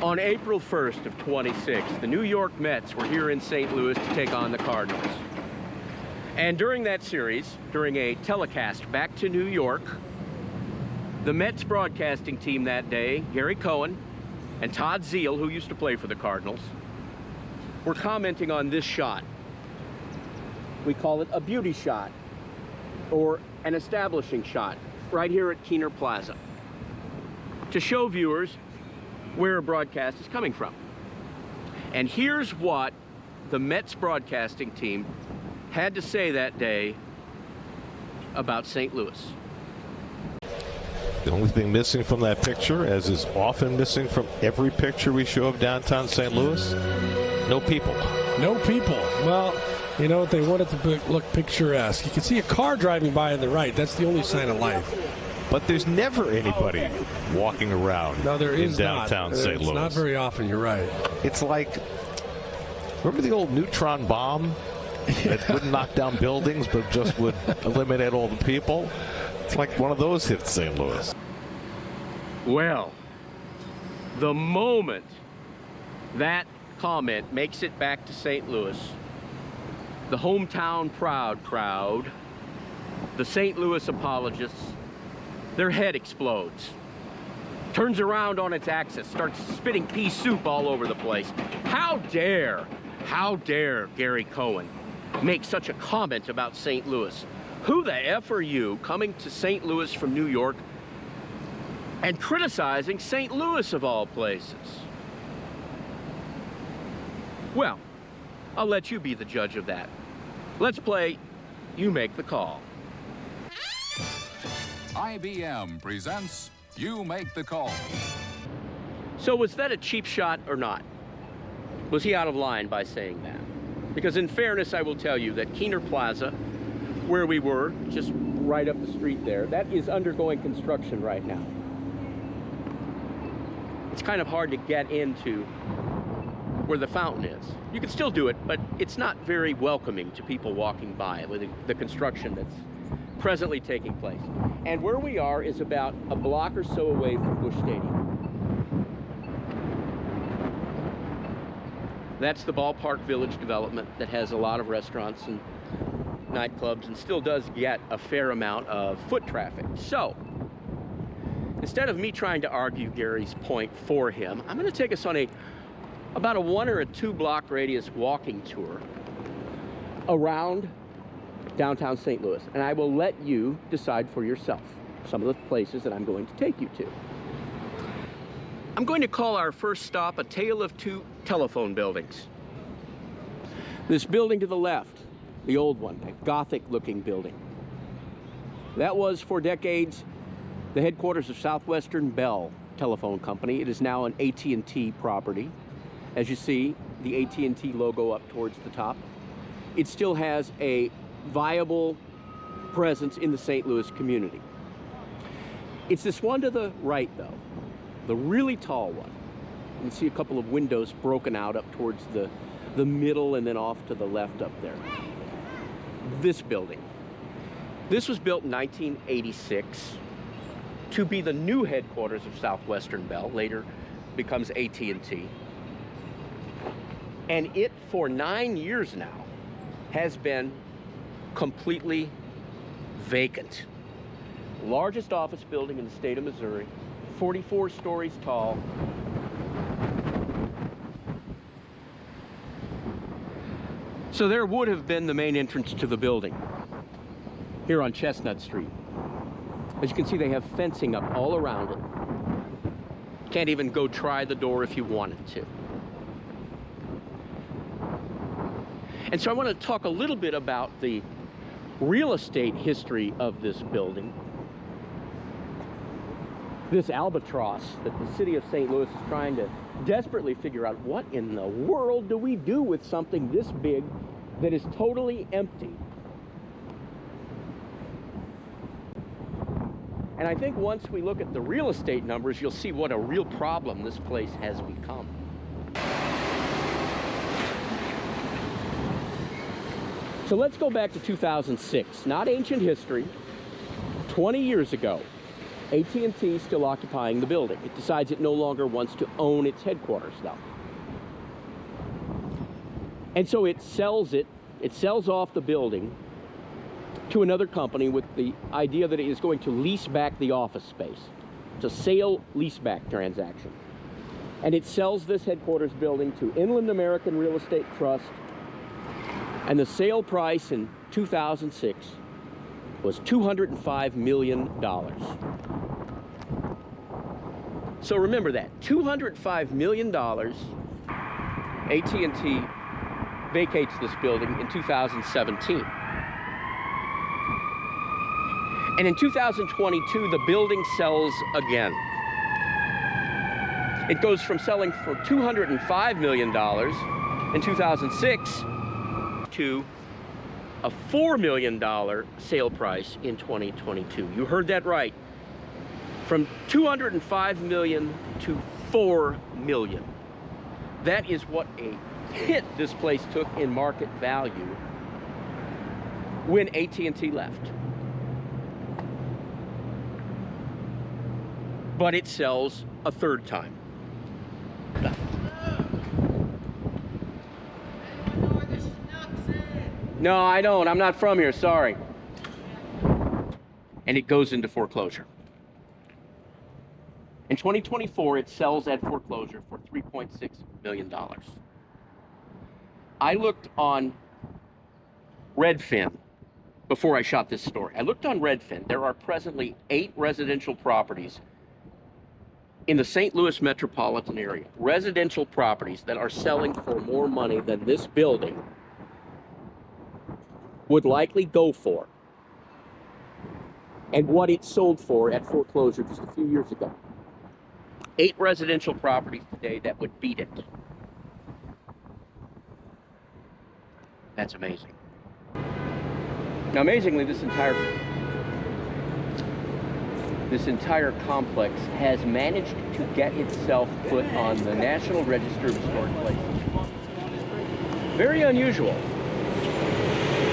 On April 1st of 26, the New York Mets were here in St. Louis to take on the Cardinals. And during that series, during a telecast back to New York, the Mets broadcasting team that day, Gary Cohen and Todd Zeal, who used to play for the Cardinals, were commenting on this shot. We call it a beauty shot, or an establishing shot, right here at Keener Plaza, to show viewers where a broadcast is coming from. And here's what the Mets broadcasting team had to say that day about St. Louis. The only thing missing from that picture, as is often missing from every picture we show of downtown St. Louis, no people. No people. Well, you know, they want it to look picturesque. You can see a car driving by on the right. That's the only sign of life. But there's never anybody walking around in downtown St. Louis. It's not very often, you're right. It's like, remember the old Neutron Bomb? It wouldn't knock down buildings, but just would eliminate all the people? It's like one of those hit St. Louis. Well, the moment that comment makes it back to St. Louis, the hometown proud crowd, the St. Louis apologists, their head explodes, turns around on its axis, starts spitting pea soup all over the place. How dare Gary Cohen make such a comment about St. Louis? Who the F are you coming to St. Louis from New York and criticizing St. Louis of all places? Well, I'll let you be the judge of that. Let's play You Make the Call. IBM presents You Make the Call. So was that a cheap shot or not? Was he out of line by saying that? Because in fairness, I will tell you that Keener Plaza, where we were, just right up the street there, that is undergoing construction right now. It's kind of hard to get into where the fountain is. You can still do it, but it's not very welcoming to people walking by with the construction that's presently taking place. And where we are is about a block or so away from Busch Stadium. That's the Ballpark Village development that has a lot of restaurants and nightclubs and still does get a fair amount of foot traffic. So, instead of me trying to argue Gary's point for him, I'm going to take us on about a 1 or 2 block radius walking tour around downtown St. Louis, and I will let you decide for yourself some of the places that I'm going to take you to. I'm going to call our first stop a tale of 2 telephone buildings. This building to the left, the old one, a Gothic-looking building. That was, for decades, the headquarters of Southwestern Bell Telephone Company. It is now an AT&T property. As you see, the AT&T logo up towards the top. It still has a viable presence in the St. Louis community. It's this one to the right, though, the really tall one. You can see a couple of windows broken out up towards the middle and then off to the left up there. This building. This was built in 1986 to be the new headquarters of Southwestern Bell, later becomes AT&T. And it, for 9 years now, has been completely vacant. Largest office building in the state of Missouri, 44 stories tall. So there would have been the main entrance to the building here on Chestnut Street. As you can see, they have fencing up all around it. Can't even go try the door if you wanted to. And so I want to talk a little bit about the real estate history of this building. This albatross that the city of St. Louis is trying to desperately figure out, what in the world do we do with something this big that is totally empty? And I think once we look at the real estate numbers, you'll see what a real problem this place has become. So let's go back to 2006, not ancient history, 20 years ago. AT&T is still occupying the building. It decides it no longer wants to own its headquarters, though. And so it sells off the building to another company with the idea that it is going to lease back the office space. It's a sale-leaseback transaction. And it sells this headquarters building to Inland American Real Estate Trust, and the sale price in 2006 was $205 million. So remember that, $205 million. AT&T vacates this building in 2017. And in 2022, the building sells again. It goes from selling for $205 million in 2006 to a $4 million sale price in 2022. You heard that right. From $205 million to $4 million. That is what a hit this place took in market value when AT&T left. But it sells a third time. No, I don't. I'm not from here, sorry. And it goes into foreclosure. In 2024, it sells at foreclosure for $3.6 million. I looked on Redfin before I shot this story. I looked on Redfin. There are presently 8 residential properties in the St. Louis metropolitan area. Residential properties that are selling for more money than this building would likely go for, and what it sold for at foreclosure just a few years ago. 8 residential properties today that would beat it. That's amazing. Now, amazingly, this entire complex has managed to get itself put on the National Register of Historic Places. Very unusual.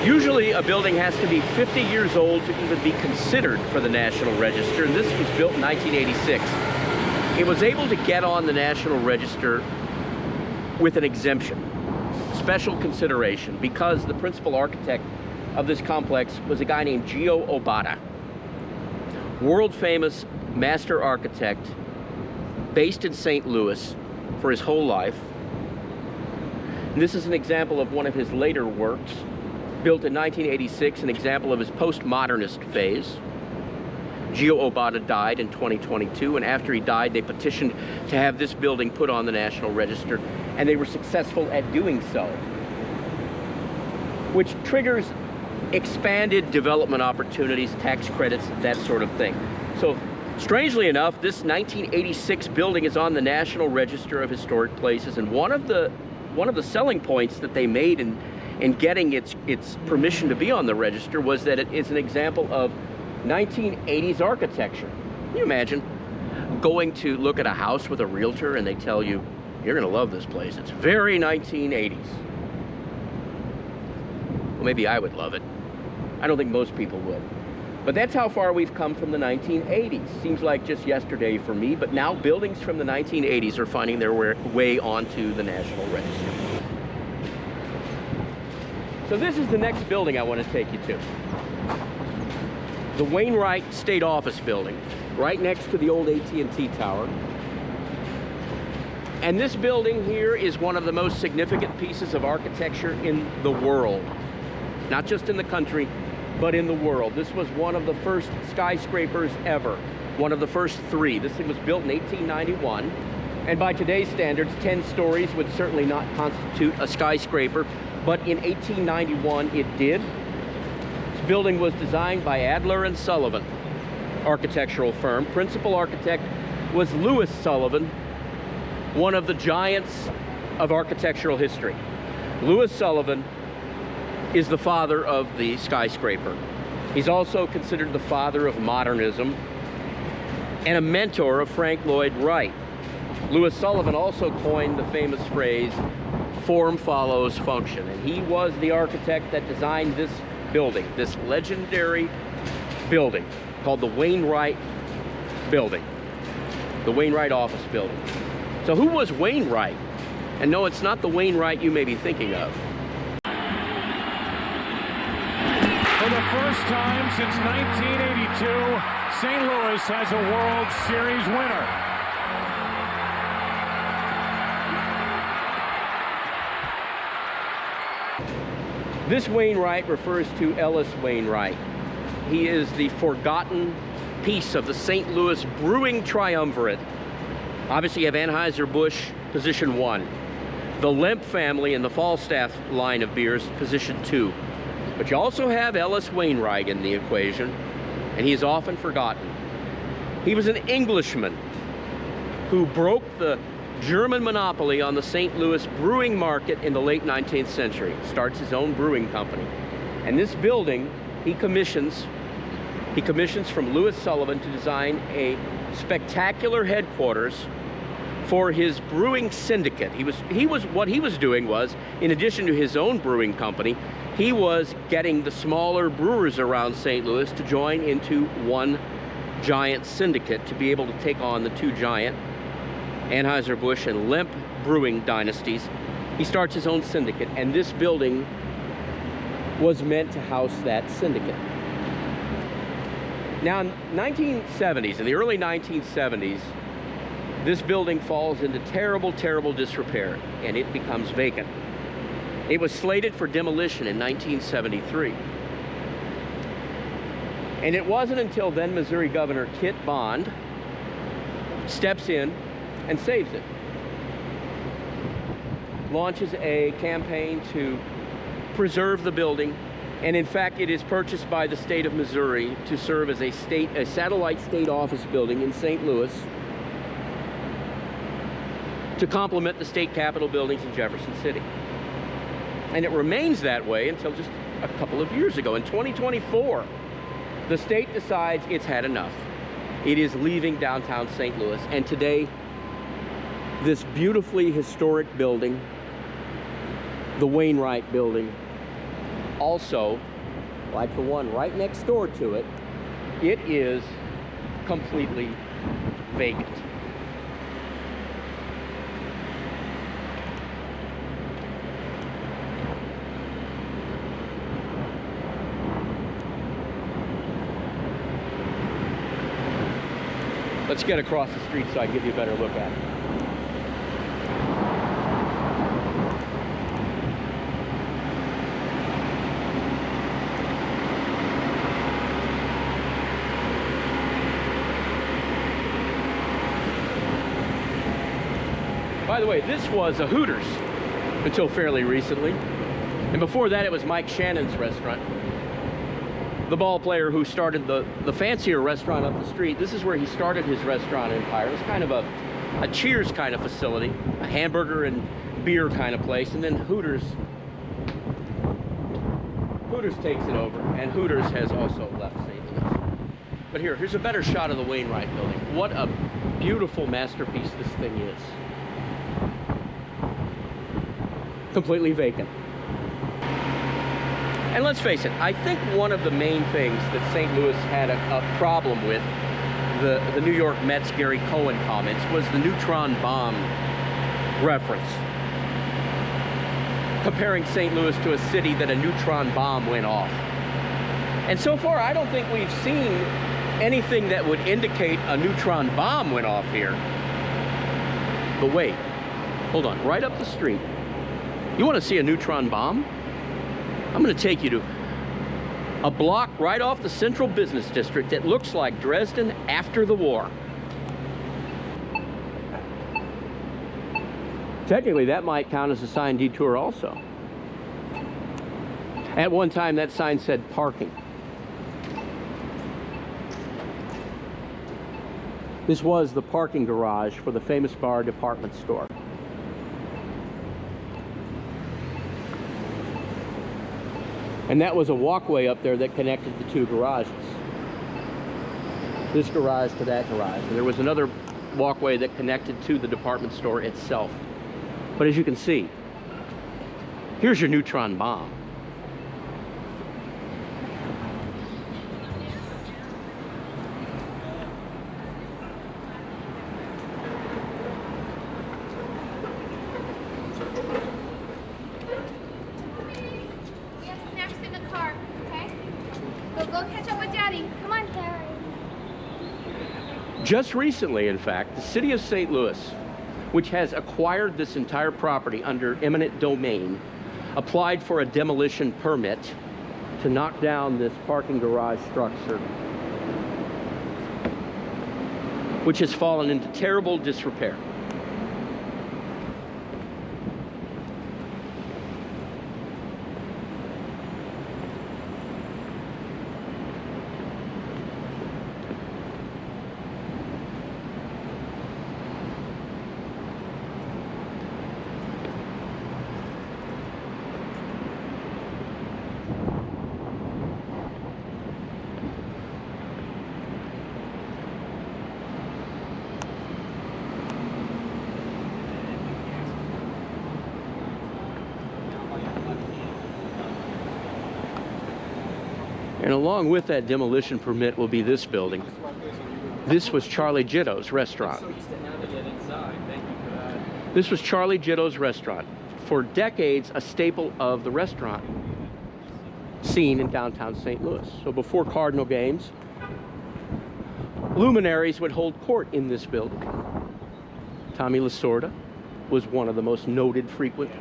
Usually a building has to be 50 years old to even be considered for the National Register, and this was built in 1986. It was able to get on the National Register with an exemption, special consideration, because the principal architect of this complex was a guy named Gio Obata, world famous master architect based in St. Louis for his whole life. And this is an example of one of his later works, built in 1986, an example of his postmodernist phase. Gio Obata died in 2022, and after he died, they petitioned to have this building put on the National Register, and they were successful at doing so, which triggers expanded development opportunities, tax credits, that sort of thing. So, strangely enough, this 1986 building is on the National Register of Historic Places, and one of the selling points that they made in getting its permission to be on the register was that it is an example of 1980s architecture. Can you imagine going to look at a house with a realtor and they tell you, you're going to love this place, it's very 1980s. Well, maybe I would love it. I don't think most people would. But that's how far we've come from the 1980s. Seems like just yesterday for me, but now buildings from the 1980s are finding their way onto the National Register. So this is the next building I want to take you to. The Wainwright State Office Building, right next to the old AT&T Tower. And this building here is one of the most significant pieces of architecture in the world. Not just in the country, but in the world. This was one of the first skyscrapers ever. One of the first 3. This thing was built in 1891. And by today's standards, 10 stories would certainly not constitute a skyscraper. But in 1891, it did. This building was designed by Adler & Sullivan architectural firm. Principal architect was Louis Sullivan, one of the giants of architectural history. Louis Sullivan is the father of the skyscraper. He's also considered the father of modernism and a mentor of Frank Lloyd Wright. Louis Sullivan also coined the famous phrase, form follows function, and he was the architect that designed this building, this legendary building called the Wainwright building, the Wainwright office building. So who was Wainwright? And no, it's not the Wainwright you may be thinking of. For the first time since 1982, St. Louis has a World Series winner. This Wainwright refers to Ellis Wainwright. He is the forgotten piece of the St. Louis brewing triumvirate. Obviously, you have Anheuser-Busch, position 1. The Lemp family and the Falstaff line of beers, position 2. But you also have Ellis Wainwright in the equation, and he is often forgotten. He was an Englishman who broke the German monopoly on the St. Louis brewing market in the late 19th century. Starts his own brewing company. And this building he commissions from Louis Sullivan to design a spectacular headquarters for his brewing syndicate. What he was doing was, in addition to his own brewing company, he was getting the smaller brewers around St. Louis to join into one giant syndicate to be able to take on the two giant Anheuser-Busch and Lemp brewing dynasties. He starts his own syndicate, and this building was meant to house that syndicate. Now, in the early 1970s, this building falls into terrible, terrible disrepair, and it becomes vacant. It was slated for demolition in 1973. And it wasn't until then Missouri Governor Kit Bond steps in and saves it. Launches a campaign to preserve the building, and in fact it is purchased by the state of Missouri to serve as a satellite state office building in St. Louis to complement the state capitol buildings in Jefferson City. And it remains that way until just a couple of years ago. In 2024, the state decides it's had enough. It is leaving downtown St. Louis, and today this beautifully historic building, the Wainwright building, also, like the one right next door to it, it is completely vacant. Let's get across the street so I can give you a better look at it. By the way, this was a Hooters until fairly recently. And before that, it was Mike Shannon's restaurant. The ball player who started the fancier restaurant up the street. This is where he started his restaurant empire. It was kind of a Cheers kind of facility, a hamburger and beer kind of place. And then Hooters takes it over, and Hooters has also left St. Louis. But here's a better shot of the Wainwright building. What a beautiful masterpiece this thing is. Completely vacant. And let's face it, I think one of the main things that St. Louis had a problem with, the New York Mets' Gary Cohen comments, was the Neutron Bomb reference. Comparing St. Louis to a city that a neutron bomb went off. And so far, I don't think we've seen anything that would indicate a neutron bomb went off here. But wait, hold on, right up the street. You want to see a neutron bomb? I'm going to take you to a block right off the central business district that looks like Dresden after the war. Technically, that might count as a sign detour also. At one time, that sign said parking. This was the parking garage for the Famous-Barr department store. And that was a walkway up there that connected the two garages. This garage to that garage. And there was another walkway that connected to the department store itself. But as you can see, here's your neutron bomb. Just recently, in fact, the city of St. Louis, which has acquired this entire property under eminent domain, applied for a demolition permit to knock down this parking garage structure, which has fallen into terrible disrepair. And along with that demolition permit will be this building. This was Charlie Jitto's restaurant. This was Charlie Jitto's restaurant. For decades, a staple of the restaurant scene in downtown St. Louis. So before Cardinal games, luminaries would hold court in this building. Tommy Lasorda was one of the most noted frequent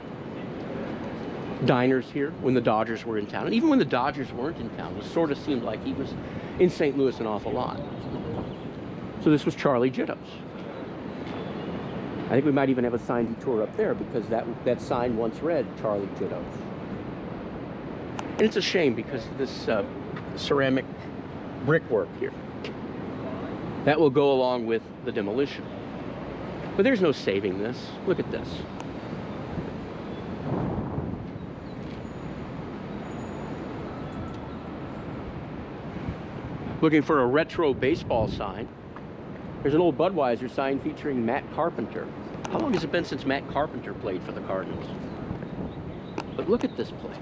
diners here when the Dodgers were in town. And even when the Dodgers weren't in town, it sort of seemed like he was in St. Louis an awful lot. So this was Charlie Jitto's. I think we might even have a sign detour up there because that sign once read Charlie Jitto's. And it's a shame because this ceramic brickwork here, that will go along with the demolition. But there's no saving this. Look at this. Looking for a retro baseball sign. There's an old Budweiser sign featuring Matt Carpenter. How long has it been since Matt Carpenter played for the Cardinals? But look at this place.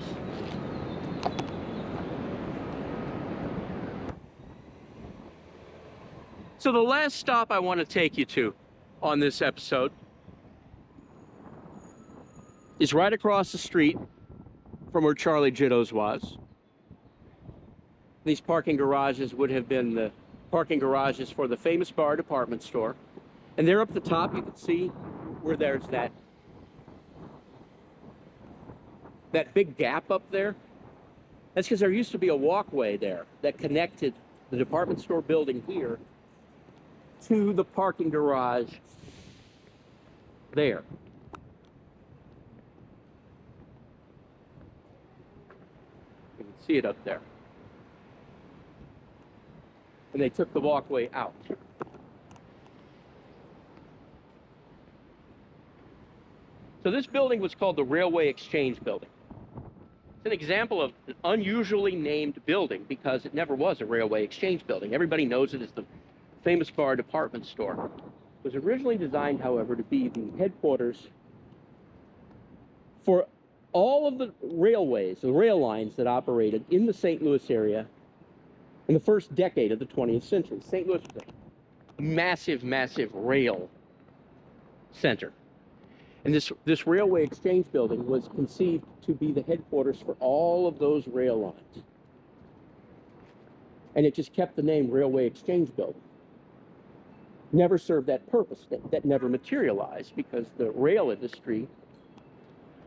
So the last stop I want to take you to on this episode is right across the street from where Charlie Jitto's was. These parking garages would have been the parking garages for the Famous-Barr department store. And there up the top, you can see where there's that big gap up there. That's because there used to be a walkway there that connected the department store building here to the parking garage there. You can see it up there. And they took the walkway out. So this building was called the Railway Exchange Building. It's an example of an unusually named building because it never was a railway exchange building. Everybody knows it as the Famous-Barr department store. It was originally designed, however, to be the headquarters for all of the railways, the rail lines that operated in the St. Louis area in the first decade of the 20th century. St. Louis was a massive, massive rail center. And this railway exchange building was conceived to be the headquarters for all of those rail lines. And it just kept the name Railway Exchange Building. Never served that purpose. That never materialized because the rail industry,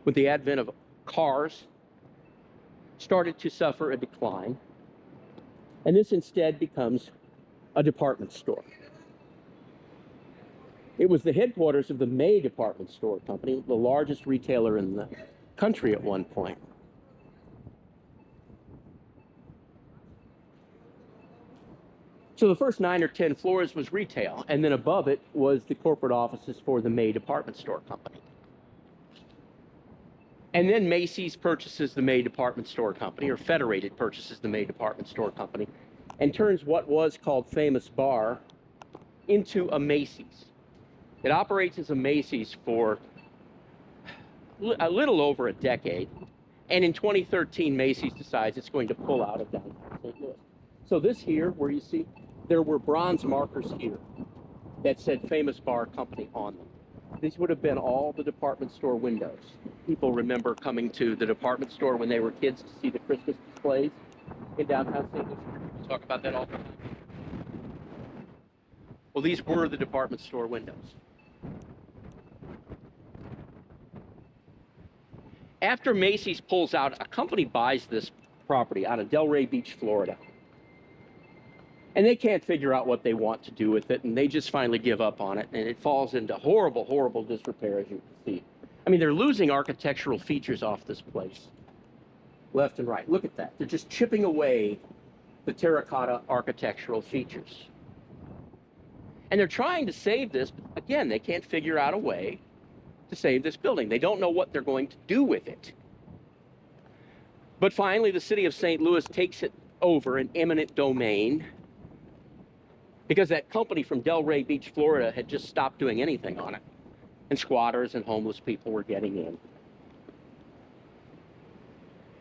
with the advent of cars, started to suffer a decline. And this instead becomes a department store. It was the headquarters of the May department store company, the largest retailer in the country at one point. So the first 9 or 10 floors was retail, and then above it was the corporate offices for the May department store company. And then Macy's purchases the May department store company, or Federated purchases the May department store company, and turns what was called Famous-Barr into a Macy's. It operates as a Macy's for a little over a decade, and in 2013, Macy's decides it's going to pull out of downtown St. Louis. So this here, where you see, there were bronze markers here that said Famous-Barr Company on them. These would have been all the department store windows. People remember coming to the department store when they were kids to see the Christmas displays in downtown St. Louis. We talk about that all the time. Well, these were the department store windows. After Macy's pulls out, a company buys this property out of Delray Beach, Florida. And they can't figure out what they want to do with it, and they just finally give up on it, and it falls into horrible, horrible disrepair, as you can see. I mean, they're losing architectural features off this place, left and right. Look at that. They're just chipping away the terracotta architectural features. And they're trying to save this, but again, they can't figure out a way to save this building. They don't know what they're going to do with it. But finally, the city of St. Louis takes it over in eminent domain because that company from Delray Beach, Florida had just stopped doing anything on it. And squatters and homeless people were getting in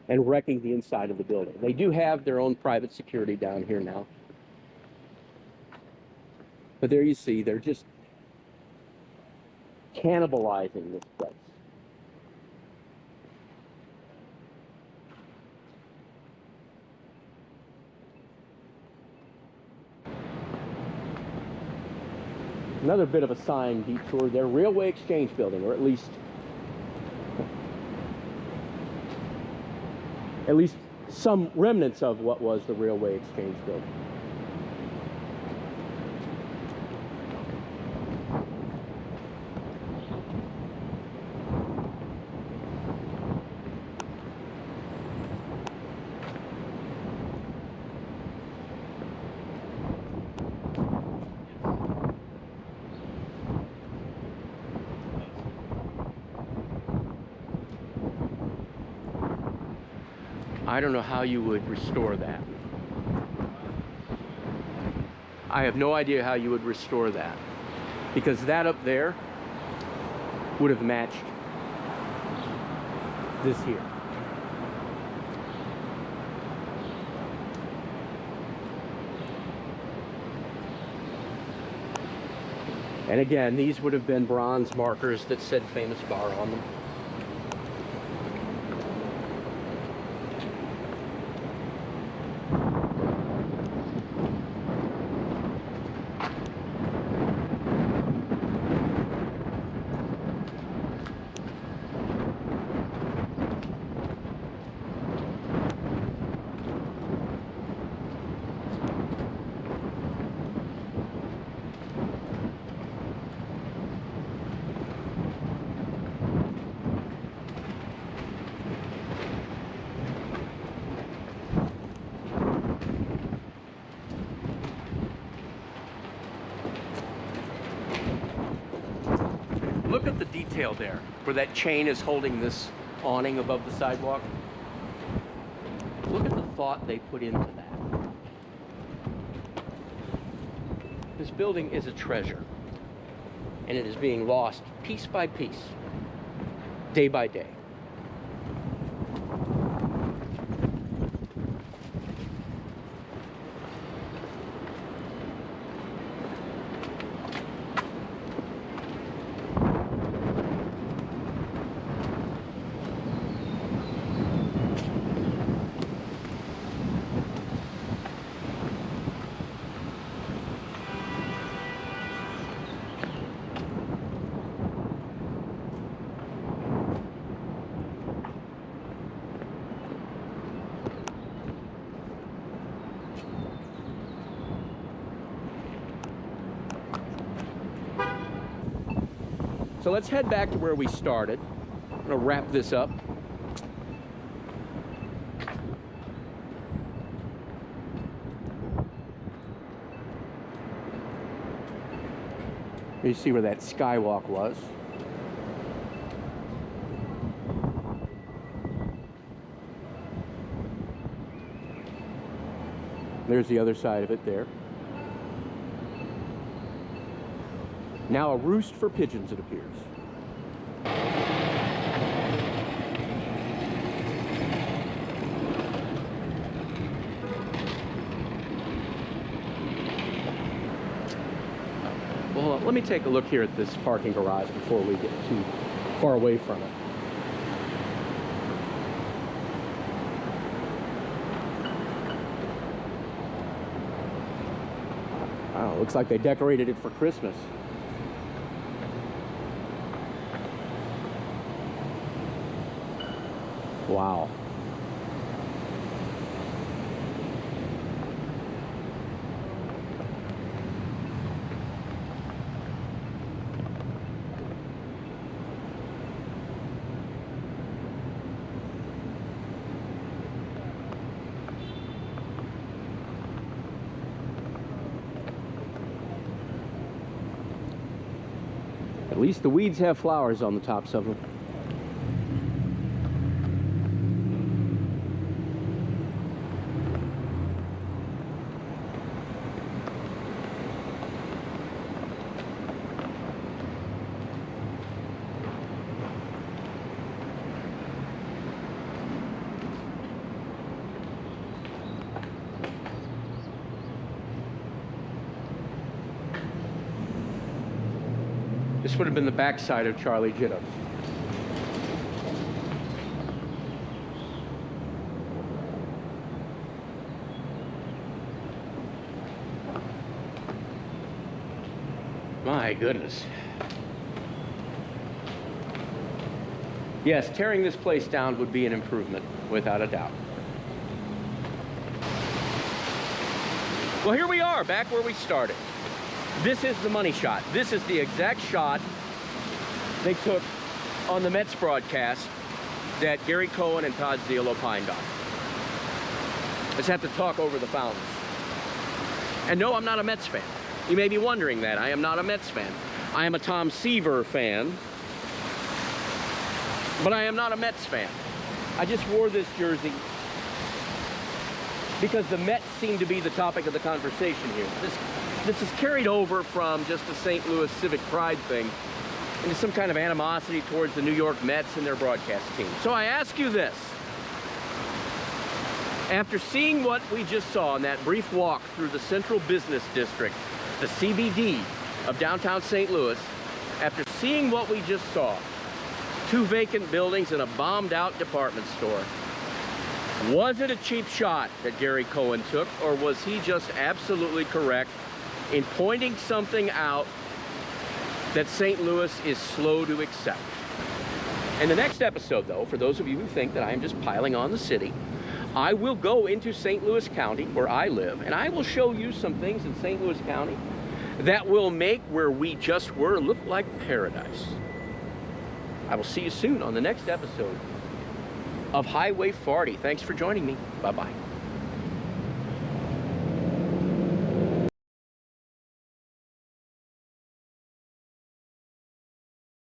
and wrecking the inside of the building. They do have their own private security down here now. But there you see, they're just cannibalizing this place. Another bit of a sign detour, their railway exchange building, or at least some remnants of what was the railway exchange building. I don't know how you would restore that. I have no idea how you would restore that, because that up there would have matched this here. And again, these would have been bronze markers that said Famous-Barr on them. Look at the detail there, where that chain is holding this awning above the sidewalk. Look at the thought they put into that. This building is a treasure, and it is being lost piece by piece, day by day. So let's head back to where we started. I'm going to wrap this up. You see where that skywalk was. There's the other side of it there. Now a roost for pigeons, it appears. Well, let me take a look here at this parking garage before we get too far away from it. Wow, looks like they decorated it for Christmas. Wow. At least the weeds have flowers on the tops of them. This would have been the backside of Charlie Jitto's. My goodness. Yes, tearing this place down would be an improvement, without a doubt. Well, here we are, back where we started. This is the money shot. This is the exact shot they took on the Mets broadcast that Gary Cohen and Todd Zeal opined on. Let's have to talk over the fountains. And no, I'm not a Mets fan. You may be wondering that. I am not a Mets fan. I am a Tom Seaver fan, but I am not a Mets fan. I just wore this jersey because the Mets seem to be the topic of the conversation here. This is carried over from just a St. Louis civic pride thing into some kind of animosity towards the New York Mets and their broadcast team. So I ask you this. After seeing what we just saw in that brief walk through the Central Business District, the CBD of downtown St. Louis, after seeing what we just saw, 2 vacant buildings and a bombed out department store, was it a cheap shot that Gary Cohen took, or was he just absolutely correct in pointing something out that St. Louis is slow to accept? In the next episode, though, for those of you who think that I am just piling on the city, I will go into St. Louis County, where I live, and I will show you some things in St. Louis County that will make where we just were look like paradise. I will see you soon on the next episode of Highway Farty. Thanks for joining me. Bye-bye.